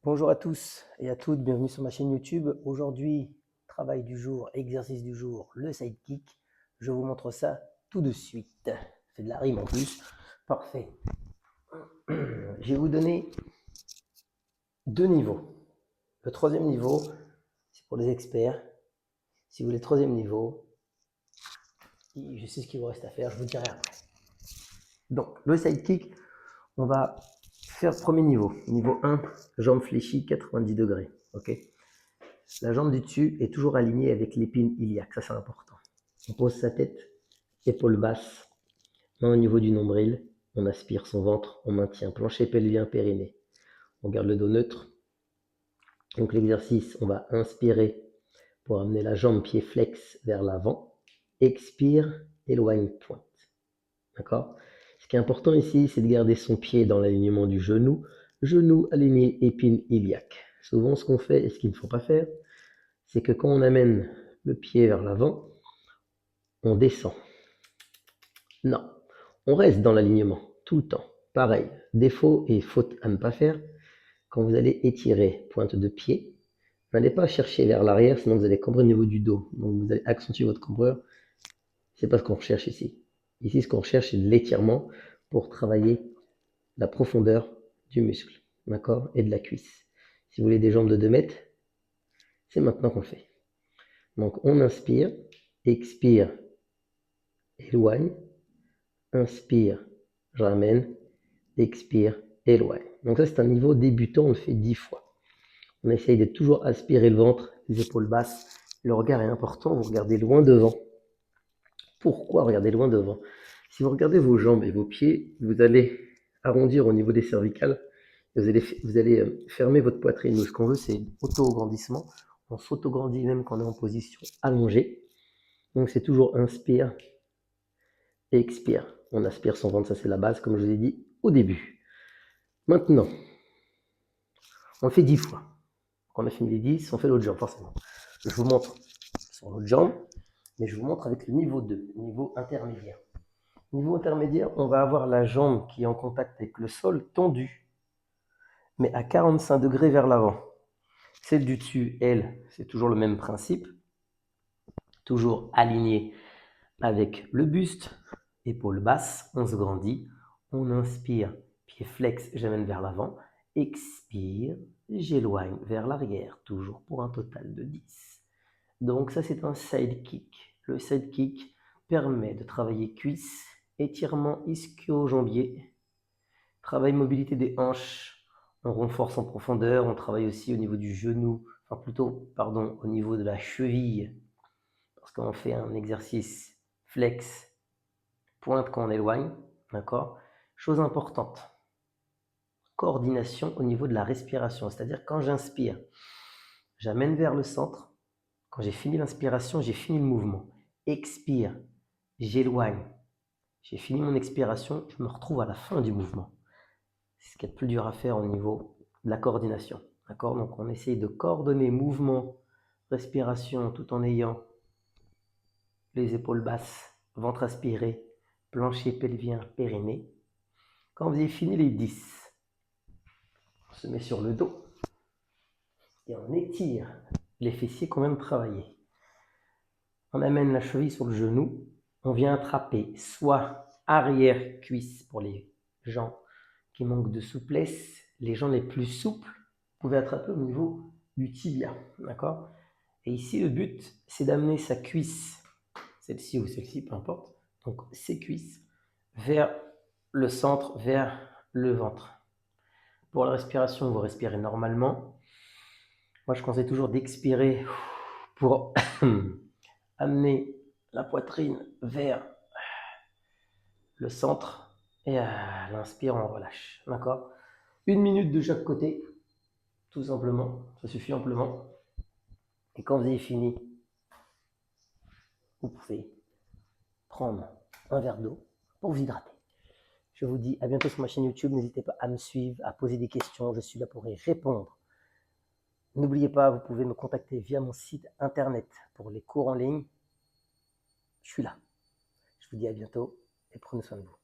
Bonjour à tous et à toutes, bienvenue sur ma chaîne YouTube. Aujourd'hui, travail du jour, exercice du jour, le sidekick. Je vous montre ça tout de suite. C'est de la rime en plus. Parfait. Je vais vous donner deux niveaux. Le troisième niveau, c'est pour les experts. Si vous voulez le troisième niveau, je sais ce qu'il vous reste à faire, je vous dirai après. Donc, le sidekick, on va faire premier niveau. Niveau 1, jambe fléchie, 90 degrés. Ok. La jambe du dessus est toujours alignée avec l'épine iliaque, ça c'est important. On pose sa tête, épaules basses, main au niveau du nombril, on aspire son ventre, on maintient plancher pelvien, périnée. On garde le dos neutre. Donc l'exercice, on va inspirer pour amener la jambe pied flex vers l'avant. Expire, éloigne, pointe. D'accord? Ce qui est important ici, c'est de garder son pied dans l'alignement du genou. Genou aligné, épine iliaque. Souvent, ce qu'on fait et ce qu'il ne faut pas faire, c'est que quand on amène le pied vers l'avant, on descend. Non, on reste dans l'alignement tout le temps. Pareil, défaut et faute à ne pas faire, quand vous allez étirer pointe de pied, n'allez pas chercher vers l'arrière, sinon vous allez cambrer au niveau du dos. Donc vous allez accentuer votre cambrure. C'est pas ce qu'on recherche ici. Ici, ce qu'on recherche, c'est de l'étirement pour travailler la profondeur du muscle, d'accord, et de la cuisse. Si vous voulez des jambes de 2 mètres, c'est maintenant qu'on le fait. Donc on inspire, expire, éloigne, inspire, je ramène, expire, éloigne. Donc ça c'est un niveau débutant, on le fait 10 fois. On essaye de toujours aspirer le ventre, les épaules basses. Le regard est important, vous regardez loin devant. Pourquoi regarder loin devant? Si vous regardez vos jambes et vos pieds, vous allez arrondir au niveau des cervicales. Vous allez fermer votre poitrine. Nous, ce qu'on veut, c'est auto-grandissement. On s'auto-grandit même quand on est en position allongée. Donc c'est toujours inspire, expire. On aspire son ventre, ça c'est la base, comme je vous ai dit au début. Maintenant, on le fait 10 fois. Quand on a fini les 10, on fait l'autre jambe, forcément. Je vous montre sur l'autre jambe, mais je vous montre avec le niveau 2, le niveau intermédiaire. Niveau intermédiaire, on va avoir la jambe qui est en contact avec le sol tendue, mais à 45 degrés vers l'avant. Celle du dessus, elle, c'est toujours le même principe. Toujours alignée avec le buste, épaules basses, on se grandit, on inspire, pied flex, j'amène vers l'avant, expire, j'éloigne vers l'arrière, toujours pour un total de 10. Donc ça c'est un sidekick. Le sidekick permet de travailler cuisses, étirement ischio-jambier, travail mobilité des hanches, on renforce en profondeur, on travaille aussi au niveau du genou, enfin plutôt, pardon, au niveau de la cheville, parce qu'on fait un exercice flex, pointe quand on éloigne, d'accord? Chose importante, coordination au niveau de la respiration, c'est-à-dire quand j'inspire, j'amène vers le centre, quand j'ai fini l'inspiration, j'ai fini le mouvement. Expire, j'éloigne, j'ai fini mon expiration, je me retrouve à la fin du mouvement. C'est ce qui est le plus dur à faire au niveau de la coordination, d'accord? Donc on essaye de coordonner mouvement, respiration, tout en ayant les épaules basses, ventre aspiré, plancher pelvien, périnée. Quand vous avez fini les 10, on se met sur le dos et on étire les fessiers qu'on vient de travailler. On amène la cheville sur le genou, on vient attraper soit arrière cuisse pour les gens qui manquent de souplesse, les gens les plus souples, vous pouvez attraper au niveau du tibia, d'accord? Et ici le but c'est d'amener sa cuisse, celle-ci ou celle-ci, peu importe, donc ses cuisses, vers le centre, vers le ventre. Pour la respiration, vous respirez normalement. Moi, je conseille toujours d'expirer pour amener la poitrine vers le centre et à l'inspire, on relâche. D'accord? 1 minute de chaque côté, tout simplement. Ça suffit amplement. Et quand vous avez fini, vous pouvez prendre un verre d'eau pour vous hydrater. Je vous dis à bientôt sur ma chaîne YouTube. N'hésitez pas à me suivre, à poser des questions. Je suis là pour y répondre. N'oubliez pas, vous pouvez me contacter via mon site internet pour les cours en ligne. Je suis là. Je vous dis à bientôt et prenez soin de vous.